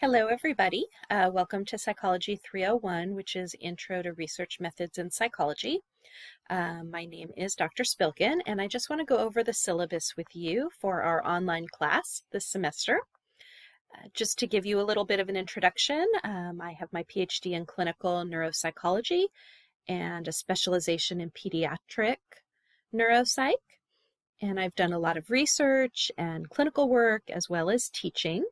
Hello, everybody. Welcome to Psychology 301, which is Intro to Research Methods in Psychology. My name is Dr. Spilkin, and I just want to go over the syllabus with you for our online class this semester. Just to give you a little bit of an introduction, I have my PhD in clinical neuropsychology and a specialization in pediatric neuropsych. And I've done a lot of research and clinical work as well as teaching.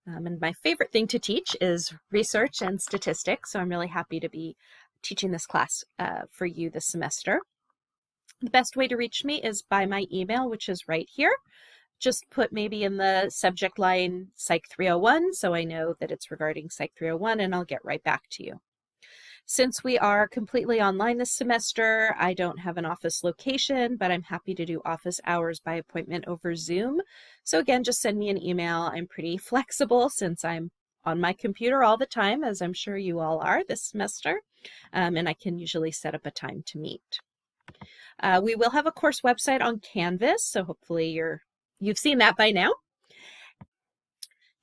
And my favorite thing to teach is research and statistics, so I'm really happy to be teaching this class for you this semester. The best way to reach me is by my email, which is right here. Just put maybe in the subject line Psych 301, so I know that it's regarding Psych 301, and I'll get right back to you. Since we are completely online this semester, I don't have an office location, but I'm happy to do office hours by appointment over Zoom. So again, just send me an email. I'm pretty flexible since I'm on my computer all the time, as I'm sure you all are this semester, and I can usually set up a time to meet. We will have a course website on Canvas, so hopefully you've seen that by now.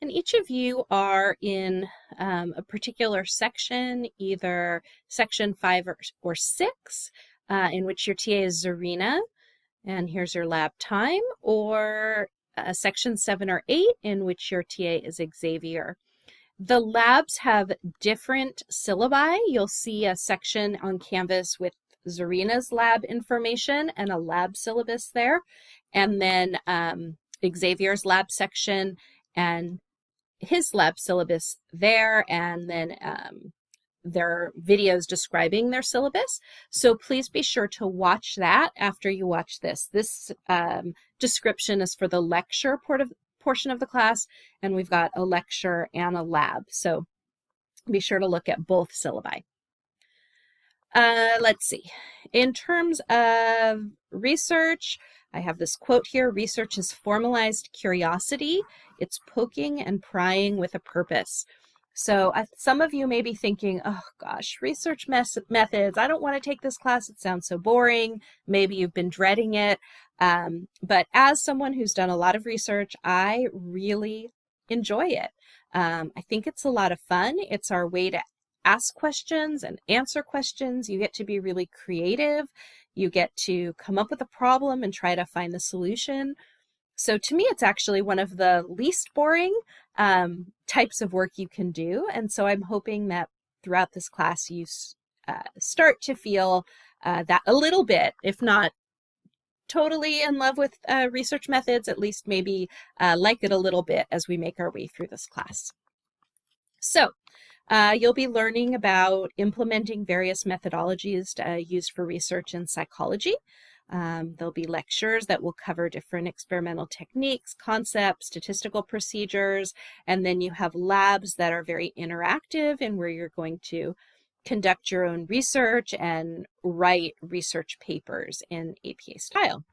And each of you are in a particular section, either section 5 or 6, in which your TA is Zarina, and here's your lab time, or section 7 or 8, in which your TA is Xavier. The labs have different syllabi. You'll see a section on Canvas with Zarina's lab information and a lab syllabus there, and then Xavier's lab section and his lab syllabus there, and then there are videos describing their syllabus. So please be sure to watch that after you watch this. This description is for the lecture portion of the class, and we've got a lecture and a lab. So be sure to look at both syllabi. Let's see. In terms of research, I have this quote here: research is formalized curiosity. It's poking and prying with a purpose. So some of you may be thinking, oh gosh, research methods, I don't want to take this class. It sounds so boring. Maybe you've been dreading it. But as someone who's done a lot of research, I really enjoy it. I think it's a lot of fun. It's our way to ask questions and answer questions. You get to be really creative. You get to come up with a problem and try to find the solution. So to me, it's actually one of the least boring types of work you can do. And so I'm hoping that throughout this class, you start to feel that a little bit, if not totally in love with research methods, at least maybe like it a little bit as we make our way through this class. So you'll be learning about implementing various methodologies used for research in psychology. There'll be lectures that will cover different experimental techniques, concepts, statistical procedures, and then you have labs that are very interactive and where you're going to conduct your own research and write research papers in APA style.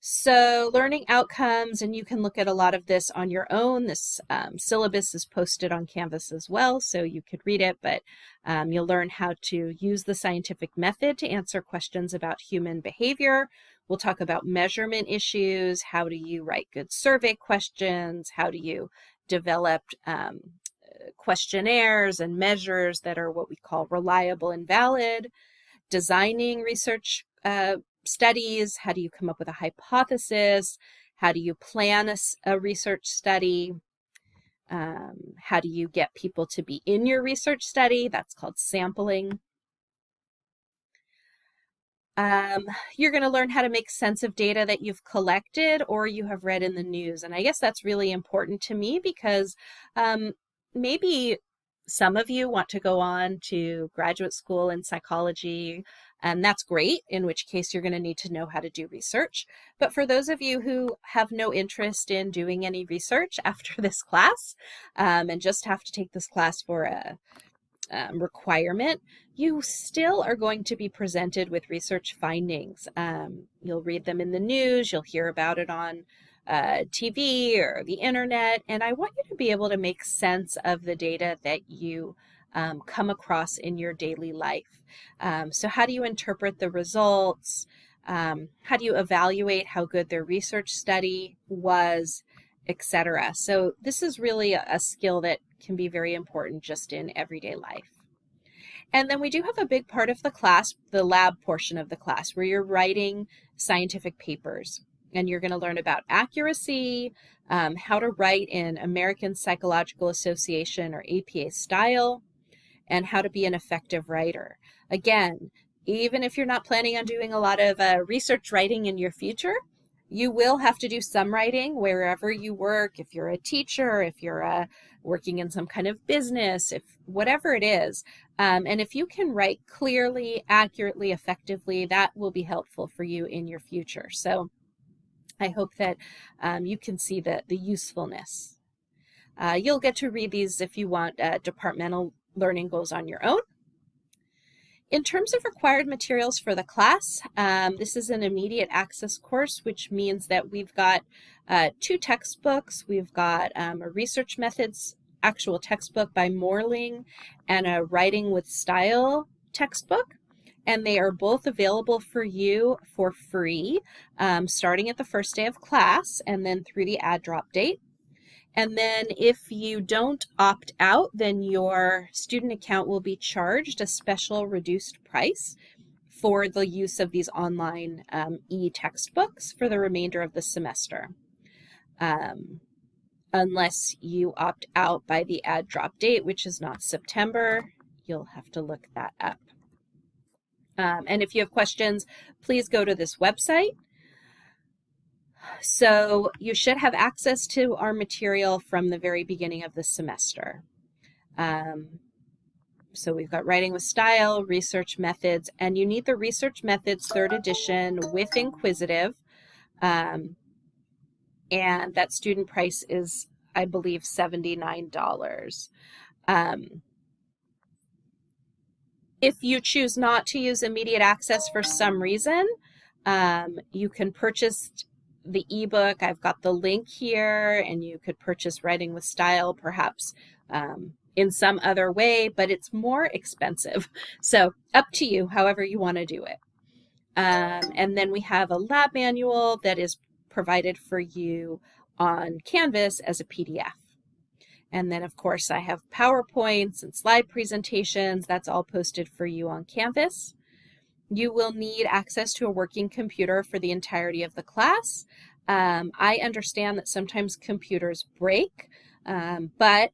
So learning outcomes, and you can look at a lot of this on your own. This syllabus is posted on Canvas as well, so you could read it, but you'll learn how to use the scientific method to answer questions about human behavior. We'll talk about measurement issues. How do you write good survey questions? How do you develop questionnaires and measures that are what we call reliable and valid? Designing research studies. How do you come up with a hypothesis? How do you plan a research study? How do you get people to be in your research study? That's called sampling. You're going to learn how to make sense of data that you've collected or you have read in the news. And I guess that's really important to me because maybe some of you want to go on to graduate school in psychology, and that's great, in which case you're going to need to know how to do research. But for those of you who have no interest in doing any research after this class and just have to take this class for a requirement, you still are going to be presented with research findings. You'll read them in the news, you'll hear about it on TV or the internet, and I want you to be able to make sense of the data that you come across in your daily life. So how do you interpret the results? How do you evaluate how good their research study was? etc. So this is really a skill that can be very important just in everyday life. And then we do have a big part of the class, the lab portion of the class, where you're writing scientific papers. And you're going to learn about accuracy, how to write in American Psychological Association or APA style, and how to be an effective writer. Again, even if you're not planning on doing a lot of research writing in your future, you will have to do some writing wherever you work. If you're a teacher, if you're working in some kind of business, if whatever it is. And if you can write clearly, accurately, effectively, that will be helpful for you in your future. So I hope that you can see the usefulness. You'll get to read these if you want departmental learning goals on your own. In terms of required materials for the class, this is an immediate access course, which means that we've got 2 textbooks. We've got a research methods actual textbook by Morling and a writing with style textbook. And they are both available for you for free, starting at the first day of class and then through the add drop date. And then if you don't opt out, then your student account will be charged a special reduced price for the use of these online e-textbooks for the remainder of the semester. Unless you opt out by the add drop date, which is not September, you'll have to look that up. And if you have questions, please go to this website. So you should have access to our material from the very beginning of the semester. So we've got writing with style, research methods, and you need the research methods 3rd edition with Inquizitive. And that student price is, I believe, $79. If you choose not to use immediate access for some reason, you can purchase the ebook. I've got the link here, and you could purchase Writing with Style perhaps in some other way, but it's more expensive. So up to you, however you want to do it. And then we have a lab manual that is provided for you on Canvas as a PDF. And then, of course, I have PowerPoints and slide presentations. That's all posted for you on Canvas. You will need access to a working computer for the entirety of the class. I understand that sometimes computers break, but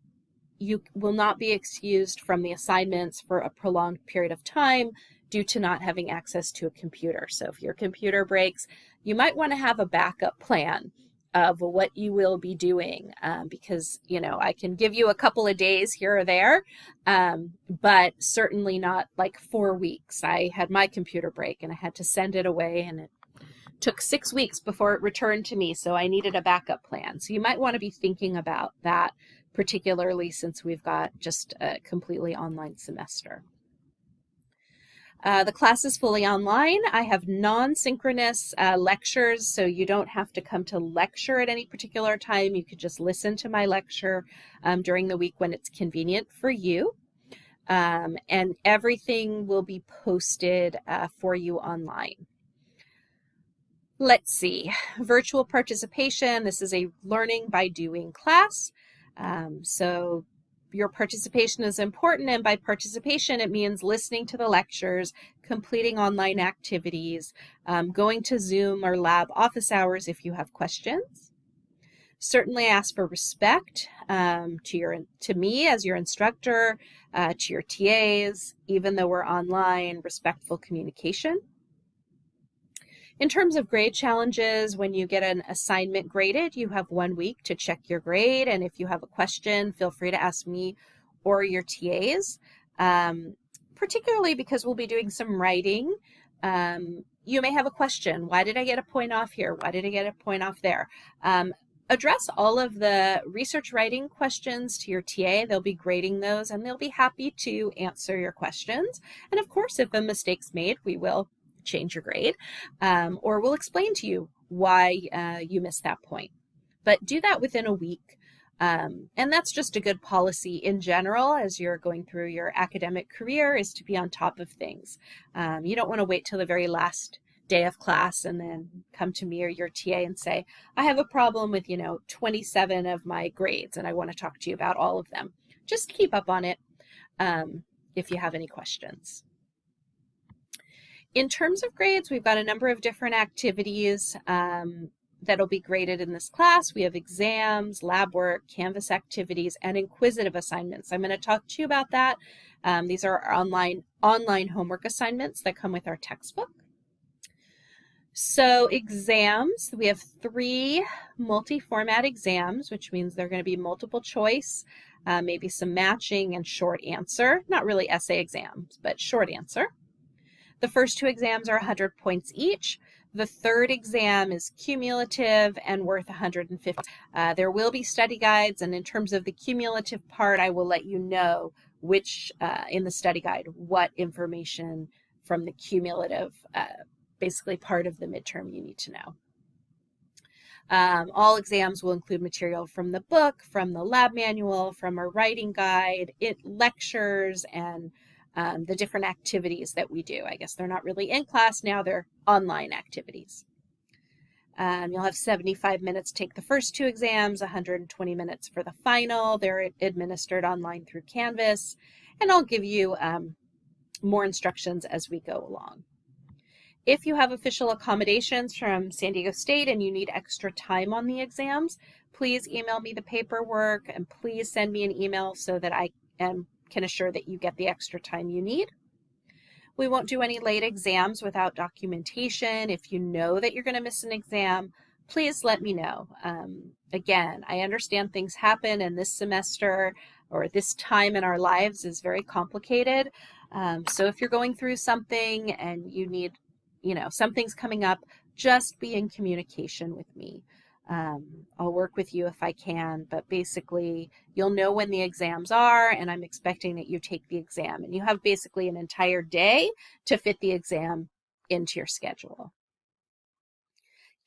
you will not be excused from the assignments for a prolonged period of time due to not having access to a computer. So if your computer breaks, you might want to have a backup plan of what you will be doing, because, you know, I can give you a couple of days here or there, but certainly not like 4 weeks. I had my computer break and I had to send it away, and it took 6 weeks before it returned to me, so I needed a backup plan. So you might want to be thinking about that, particularly since we've got just a completely online semester. The class is fully online. I have non-synchronous lectures, so you don't have to come to lecture at any particular time. You could just listen to my lecture during the week when it's convenient for you. And everything will be posted for you online. Let's see, virtual participation. This is a learning by doing class. So your participation is important, and by participation, it means listening to the lectures, completing online activities, going to Zoom or lab office hours if you have questions. Certainly ask for respect to me as your instructor, to your TAs, even though we're online, respectful communication. In terms of grade challenges, when you get an assignment graded, you have 1 week to check your grade. And if you have a question, feel free to ask me or your TAs, particularly because we'll be doing some writing. You may have a question. Why did I get a point off here? Why did I get a point off there? Address all of the research writing questions to your TA. They'll be grading those, and they'll be happy to answer your questions. And of course, if a mistake's made, we will change your grade, or we'll explain to you why you missed that point. But do that within a week. And that's just a good policy in general as you're going through your academic career, is to be on top of things. You don't want to wait till the very last day of class and then come to me or your TA and say, I have a problem with, 27 of my grades and I want to talk to you about all of them. Just keep up on it if you have any questions. In terms of grades, we've got a number of different activities that'll be graded in this class. We have exams, lab work, Canvas activities, and Inquizitive assignments. I'm going to talk to you about that. These are our online homework assignments that come with our textbook. So exams, we have 3 multi-format exams, which means they're going to be multiple choice, maybe some matching and short answer. Not really essay exams, but short answer. The first 2 exams are 100 points each. The third exam is cumulative and worth 150. There will be study guides, and in terms of the cumulative part, I will let you know which, in the study guide, what information from the cumulative, basically part of the midterm, you need to know. All exams will include material from the book, from the lab manual, from our writing guide, lectures, and the different activities that we do. I guess they're not really in class now, they're online activities. You'll have 75 minutes to take the first 2 exams, 120 minutes for the final. They're administered online through Canvas, and I'll give you more instructions as we go along. If you have official accommodations from San Diego State and you need extra time on the exams, please email me the paperwork and please send me an email so that I can assure that you get the extra time you need. We won't do any late exams without documentation. If you know that you're going to miss an exam, please let me know. Again, I understand things happen, and this semester or this time in our lives is very complicated. So if you're going through something and you need, something's coming up, just be in communication with me. I'll work with you if I can, but basically you'll know when the exams are, and I'm expecting that you take the exam, and you have basically an entire day to fit the exam into your schedule.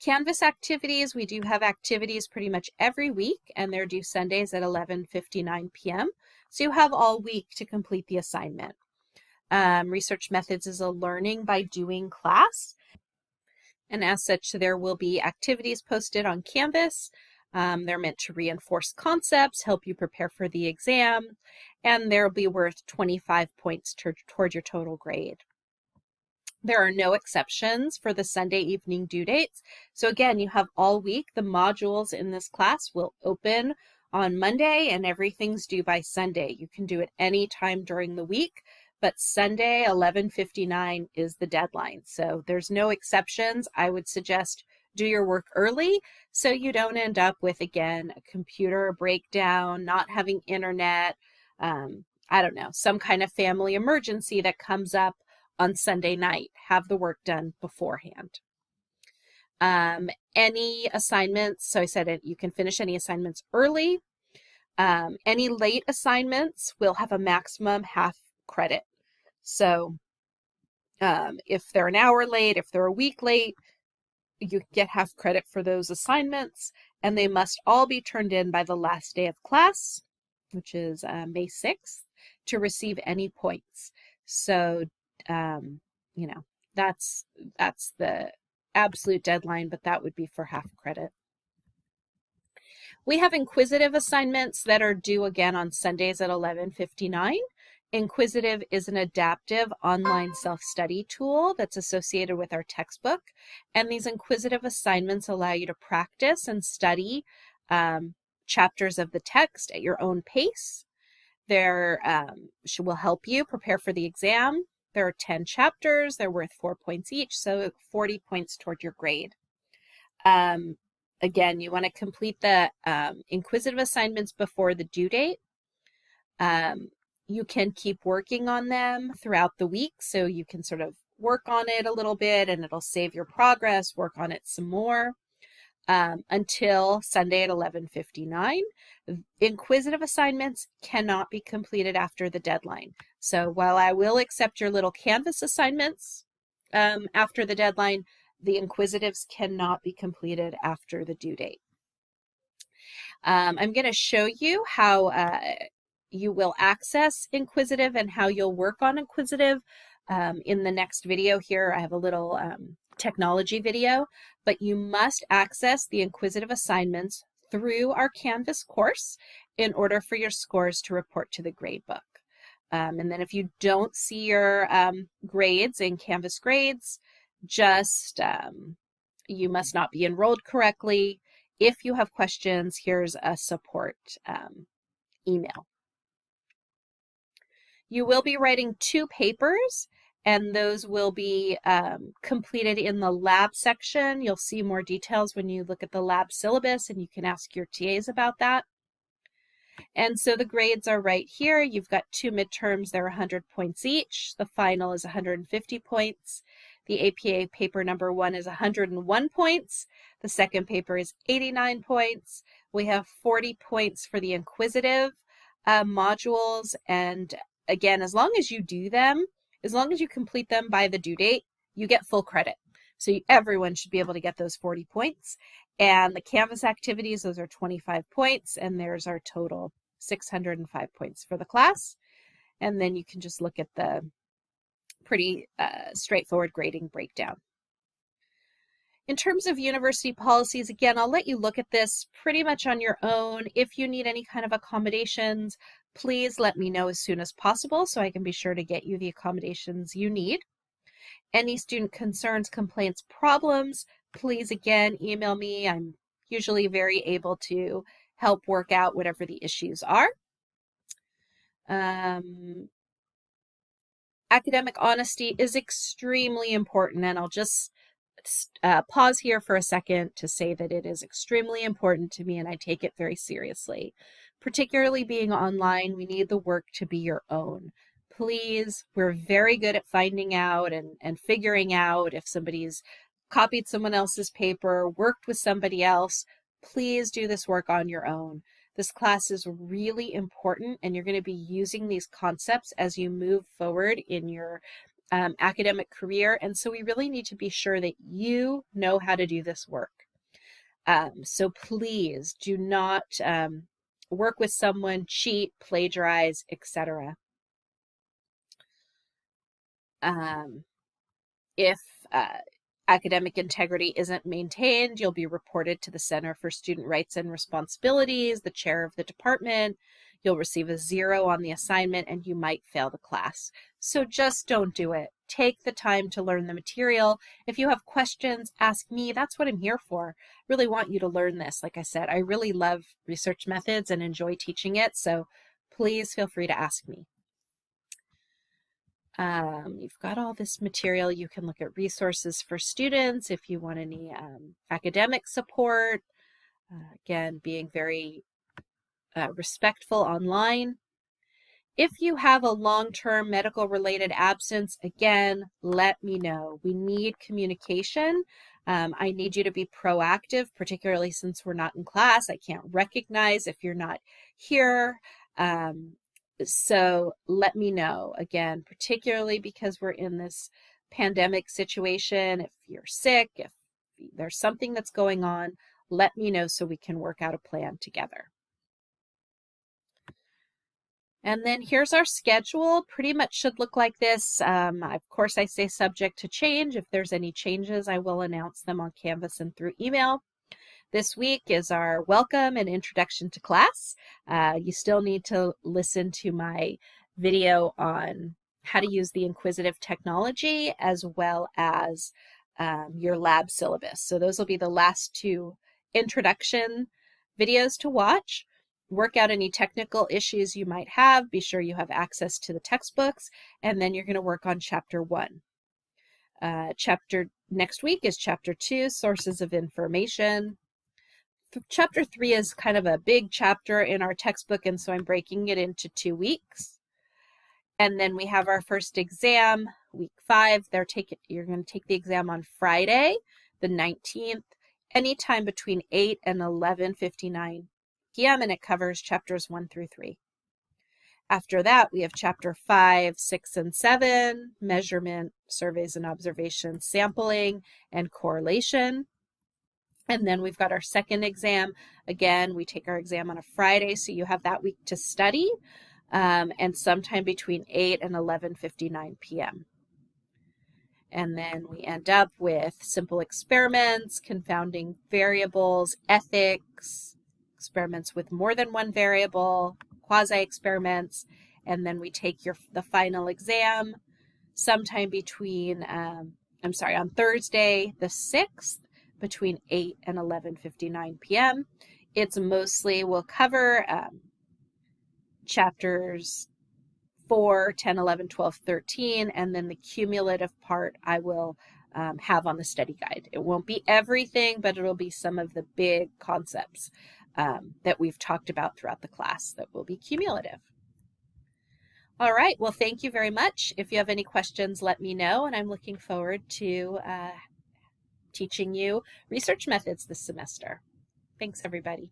Canvas activities, we do have activities pretty much every week, and they're due Sundays at 11:59 p.m. So you have all week to complete the assignment. Research Methods is a learning by doing class. And as such, there will be activities posted on Canvas. They're meant to reinforce concepts, help you prepare for the exam, and they'll be worth 25 points toward your total grade. There are no exceptions for the Sunday evening due dates. So again, you have all week. The modules in this class will open on Monday, and everything's due by Sunday. You can do it any time during the week, but Sunday, 11:59 is the deadline. So there's no exceptions. I would suggest do your work early so you don't end up with, again, a computer breakdown, not having internet, I don't know, some kind of family emergency that comes up on Sunday night. Have the work done beforehand. Any assignments, so I said you can finish any assignments early. Any late assignments will have a maximum half credit. So if they're an hour late, if they're a week late, you get half credit for those assignments, and they must all be turned in by the last day of class, which is May 6th, to receive any points. So, that's the absolute deadline, but that would be for half credit. We have Inquizitive assignments that are due again on Sundays at 11:59. Inquizitive is an adaptive online self-study tool that's associated with our textbook, and these Inquizitive assignments allow you to practice and study chapters of the text at your own pace. They will help you prepare for the exam. There are 10 chapters. They're worth 4 points each, so 40 points toward your grade. Again, you want to complete the Inquizitive assignments before the due date. You can keep working on them throughout the week, so you can sort of work on it a little bit and it'll save your progress, work on it some more until Sunday at 11:59. Inquizitive assignments cannot be completed after the deadline. So while I will accept your little Canvas assignments after the deadline, the Inquisitives cannot be completed after the due date. I'm going to show you how you will access Inquizitive and how you'll work on Inquizitive in the next video here. I have a little technology video, but you must access the Inquizitive assignments through our Canvas course in order for your scores to report to the gradebook. And then if you don't see your grades in Canvas grades, just you must not be enrolled correctly. If you have questions, here's a support email. You will be writing 2 papers, and those will be completed in the lab section. You'll see more details when you look at the lab syllabus, and you can ask your TAs about that. And so the grades are right here. You've got 2 midterms, they're 100 points each. The final is 150 points. The APA paper number 1 is 101 points. The second paper is 89 points. We have 40 points for the Inquisitive modules. And again, as long as you do them, as long as you complete them by the due date, you get full credit. So everyone should be able to get those 40 points. And the Canvas activities, those are 25 points, and there's our total 605 points for the class. And then you can just look at the pretty straightforward grading breakdown. In terms of university policies, again, I'll let you look at this pretty much on your own. If you need any kind of accommodations, please let me know as soon as possible so I can be sure to get you the accommodations you need. Any student concerns, complaints, problems, please again email me. I'm usually very able to help work out whatever the issues are. Academic honesty is extremely important, and I'll just pause here for a second to say that it is extremely important to me and I take it very seriously. Particularly being online, we need the work to be your own. Please, we're very good at finding out and figuring out if somebody's copied someone else's paper, worked with somebody else. Please do this work on your own. This class is really important, and you're going to be using these concepts as you move forward in your academic career. And so we really need to be sure that you know how to do this work. So please do not work with someone, cheat, plagiarize, etc. If academic integrity isn't maintained, you'll be reported to the Center for Student Rights and Responsibilities, the chair of the department. You'll receive a 0 on the assignment and you might fail the class. So just don't do it. Take the time to learn the material. If you have questions, ask me. That's what I'm here for. I really want you to learn this. Like I said, I really love research methods and enjoy teaching it. So please feel free to ask me. You've got all this material. You can look at resources for students if you want any academic support. Again, being very respectful online. If you have a long-term medical related absence, again, let me know. We need communication. I need you to be proactive, particularly since we're not in class. I can't recognize if you're not here. So let me know, again, particularly because we're in this pandemic situation. If you're sick, if there's something that's going on, let me know so we can work out a plan together. And then here's our schedule. Pretty much should look like this. Of course, I say subject to change. If there's any changes, I will announce them on Canvas and through email. This week is our welcome and introduction to class. You still need to listen to my video on how to use the Inquisitive technology as well as your lab syllabus. So those will be the last 2 introduction videos to watch. Work out any technical issues you might have. Be sure you have access to the textbooks, and then you're going to work on chapter 1. Next week is chapter 2, sources of information. Chapter 3 is kind of a big chapter in our textbook, and so I'm breaking it into 2 weeks. And then we have our first exam, week 5. You're going to take the exam on Friday, the 19th, anytime between 8 and 11:59 p.m., and it covers chapters 1 through 3. After that, we have chapter 5, 6, and 7, measurement, surveys and observations, sampling, and correlation. And then we've got our second exam. Again, we take our exam on a Friday, so you have that week to study, and sometime between 8 and 11:59 p.m. And then we end up with simple experiments, confounding variables, ethics, experiments with more than one variable, quasi-experiments, and then we take the final exam sometime between, on Thursday the 6th between 8 and 11:59 p.m. It's mostly, we'll cover chapters 4, 10, 11, 12, 13, and then the cumulative part I will have on the study guide. It won't be everything, but it'll be some of the big concepts that we've talked about throughout the class that will be cumulative. All right, well, thank you very much. If you have any questions, let me know, and I'm looking forward to teaching you research methods this semester. Thanks, everybody.